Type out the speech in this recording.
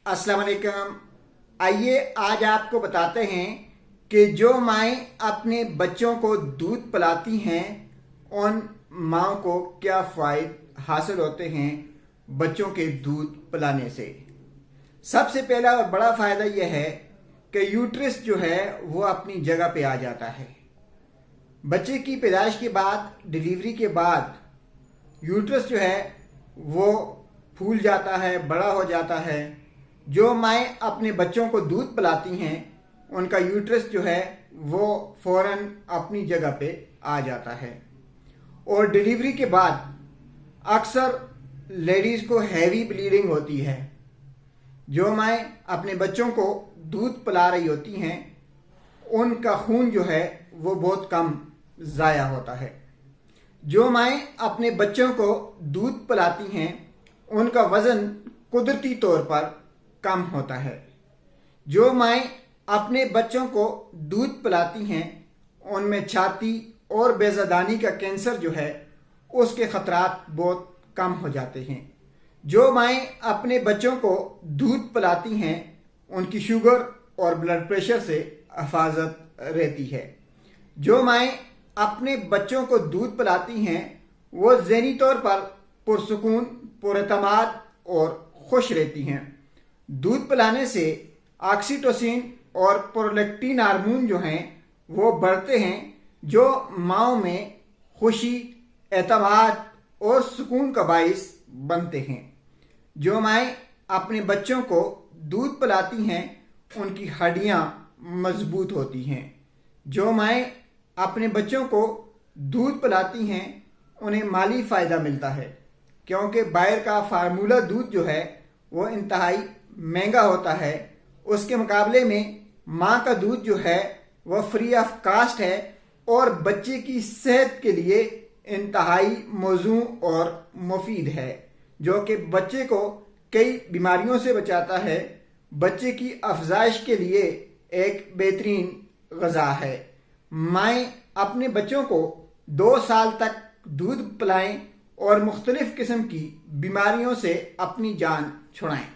अस्सलाम वालेकुम। आइए आज आपको बताते हैं कि जो माएँ अपने बच्चों को दूध पिलाती हैं उन माँओं को क्या फ़ायदे हासिल होते हैं बच्चों के दूध पिलाने से। सबसे पहला और बड़ा फ़ायदा यह है कि यूट्रस जो है वो अपनी जगह पे आ जाता है। बच्चे की पैदाइश के बाद, डिलीवरी के बाद यूट्रस जो है वो फूल जाता है, बड़ा हो जाता है। जो माएँ अपने बच्चों को दूध पिलाती हैं उनका यूट्रस जो है वो फौरन अपनी जगह पे आ जाता है। और डिलीवरी के बाद अक्सर लेडीज़ को हैवी ब्लीडिंग होती है। जो माएँ अपने बच्चों को दूध पिला रही होती हैं उनका खून जो है वो बहुत कम ज़ाया होता है। जो माएँ अपने बच्चों को दूध पिलाती हैं उनका वज़न कुदरती तौर पर कम होता है। जो माएँ अपने बच्चों को दूध पिलाती हैं उनमें छाती और बेज़ादानी का कैंसर जो है उसके ख़तरात बहुत कम हो जाते हैं। जो माएँ अपने बच्चों को दूध पिलाती हैं उनकी शुगर और ब्लड प्रेशर से हिफाजत रहती है। जो माएँ अपने बच्चों को दूध पिलाती हैं वो ज़हनी तौर पर पुरसुकून, पुरएतमाद और खुश रहती हैं। दूध पिलाने से ऑक्सीटोसिन और प्रोलैक्टिन हार्मोन जो हैं वो बढ़ते हैं जो माँओं में खुशी, एतमाद और सुकून का बाइस बनते हैं। जो माएँ अपने बच्चों को दूध पिलाती हैं उनकी हड्डियाँ मजबूत होती हैं। जो माएँ अपने बच्चों को दूध पिलाती हैं उन्हें माली फ़ायदा मिलता है क्योंकि बाहर का फार्मूला दूध जो है वो इंतहाई महंगा होता है। उसके मुकाबले में माँ का दूध जो है वह फ्री ऑफ कास्ट है और बच्चे की सेहत के लिए इंतहाई मौजूं और मुफीद है, जो कि बच्चे को कई बीमारियों से बचाता है। बच्चे की अफजाइश के लिए एक बेहतरीन ग़िज़ा है। माएँ अपने बच्चों को 2 साल तक दूध पिलाएं और मुख्तलिफ किस्म की बीमारियों से अपनी जान छुड़ाएं।